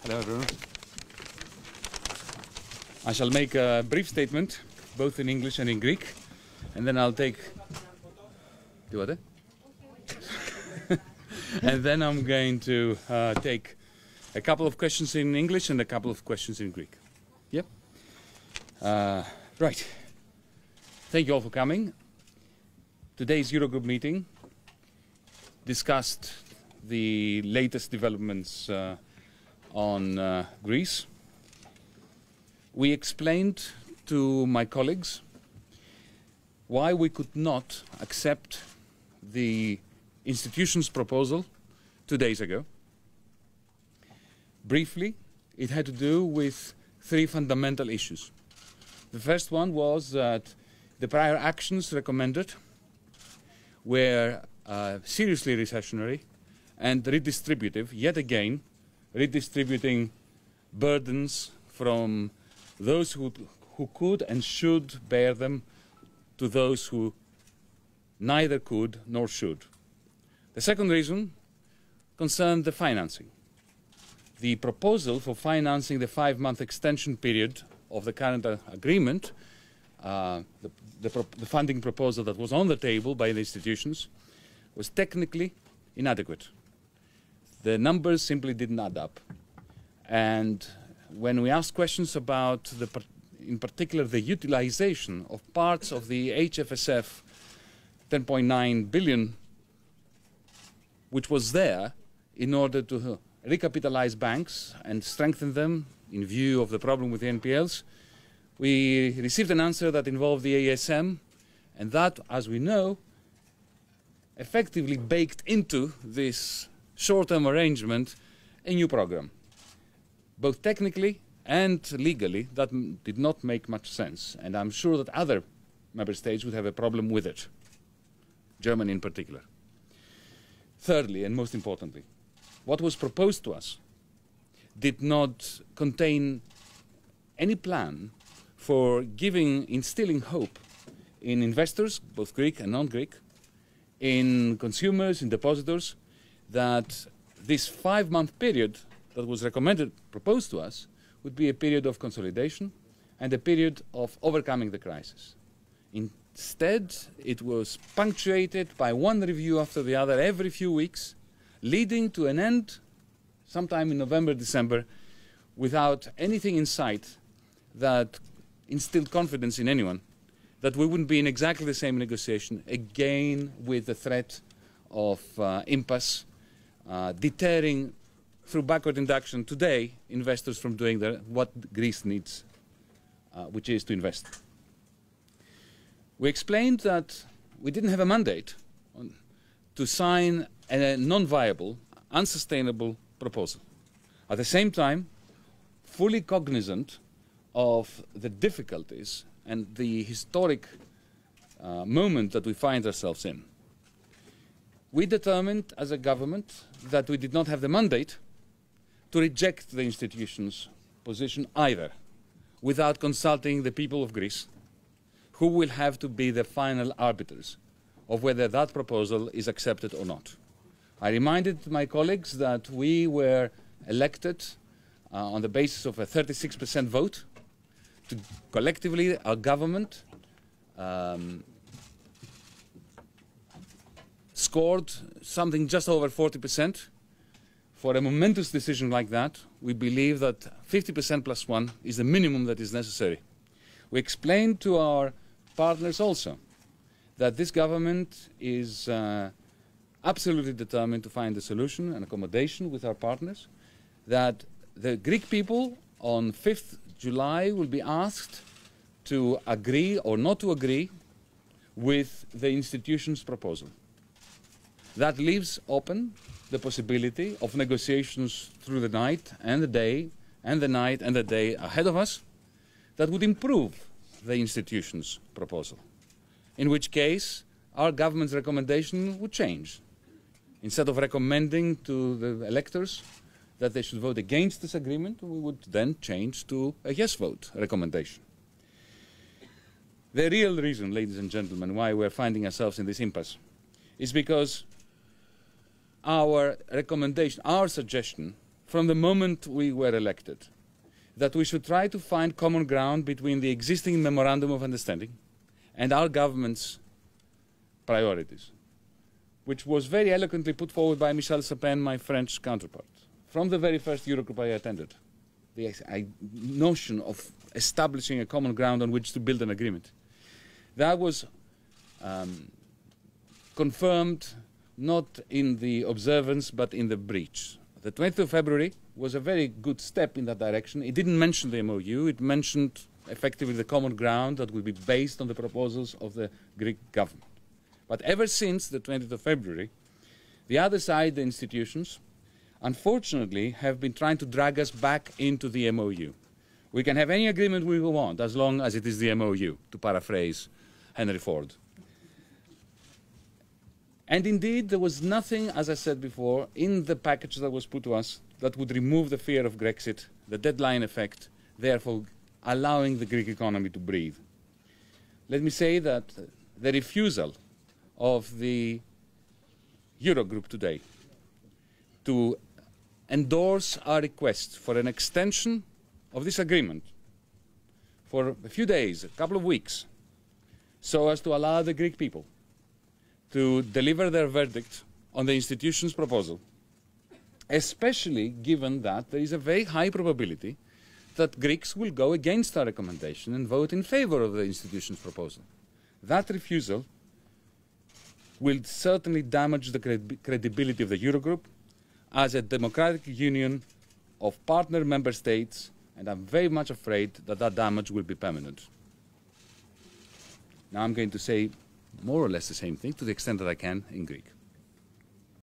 Hello, everyone. I shall make a brief statement, both in English and in Greek, and then I'll take... Do what? And then I'm going to take a couple of questions in English and a couple of questions in Greek. Yep. Right. Thank you all for coming. Today's Eurogroup meeting discussed the latest developments on Greece. We explained to my colleagues why we could not accept the institution's proposal 2 days ago. Briefly, it had to do with 3 fundamental issues. The first one was that the prior actions recommended were seriously recessionary and redistributive, yet again redistributing burdens from those who could and should bear them to those who neither could nor should. The second reason concerned the financing. The proposal for financing the 5-month extension period of the current agreement, the funding proposal that was on the table by the institutions, was technically inadequate. The numbers simply didn't add up. And when we asked questions about, in particular, the utilization of parts of the HFSF 10.9 billion, which was there in order to recapitalize banks and strengthen them in view of the problem with the NPLs, we received an answer that involved the ASM, and that, as we know, effectively baked into this short-term arrangement a new program. Both technically and legally, that did not make much sense, and I'm sure that other member states would have a problem with it, Germany in particular. Thirdly, and most importantly, what was proposed to us did not contain any plan for instilling hope in investors, both Greek and non-Greek, in consumers, in depositors, that this 5-month period that was proposed to us, would be a period of consolidation and a period of overcoming the crisis. Instead, it was punctuated by one review after the other every few weeks, leading to an end sometime in November, December, without anything in sight that instilled confidence in anyone that we wouldn't be in exactly the same negotiation, again with the threat of impasse, deterring through backward induction today investors from doing what Greece needs, which is to invest. We explained that we didn't have a mandate to sign a non-viable, unsustainable proposal. At the same time, fully cognizant of the difficulties and the historic moment that we find ourselves in. We determined as a government that we did not have the mandate to reject the institution's position either, without consulting the people of Greece, who will have to be the final arbiters of whether that proposal is accepted or not. I reminded my colleagues that we were elected on the basis of a 36% vote. Collectively, our government scored something just over 40%. For a momentous decision like that, we believe that 50% plus 1 is the minimum that is necessary. We explained to our partners also that this government is absolutely determined to find a solution and accommodation with our partners, that the Greek people on 5th July will be asked to agree or not to agree with the institution's proposal. That leaves open the possibility of negotiations through the night and the day and the night and the day ahead of us that would improve the institution's proposal, in which case our government's recommendation would change. Instead of recommending to the electors that they should vote against this agreement, we would then change to a yes vote recommendation. The real reason, ladies and gentlemen, why we're finding ourselves in this impasse is because our recommendation, our suggestion from the moment we were elected that we should try to find common ground between the existing Memorandum of Understanding and our government's priorities, which was very eloquently put forward by Michel Sapin, my French counterpart. From the very first Eurogroup I attended, the notion of establishing a common ground on which to build an agreement. That was confirmed not in the observance but in the breach. The 20th of February was a very good step in that direction. It didn't mention the MOU, it mentioned effectively the common ground that will be based on the proposals of the Greek government. But ever since the 20th of February, the other side, the institutions, unfortunately have been trying to drag us back into the MOU. We can have any agreement we want as long as it is the MOU, to paraphrase Henry Ford. And indeed, there was nothing, as I said before, in the package that was put to us that would remove the fear of Brexit, the deadline effect, therefore allowing the Greek economy to breathe. Let me say that the refusal of the Eurogroup today to endorse our request for an extension of this agreement for a few days, a couple of weeks, so as to allow the Greek people to deliver their verdict on the institution's proposal, especially given that there is a very high probability that Greeks will go against our recommendation and vote in favor of the institution's proposal. That refusal will certainly damage the credibility of the Eurogroup as a democratic union of partner member states, and I'm very much afraid that that damage will be permanent. Now I'm going to say more or less the same thing to the extent that I can in Greek.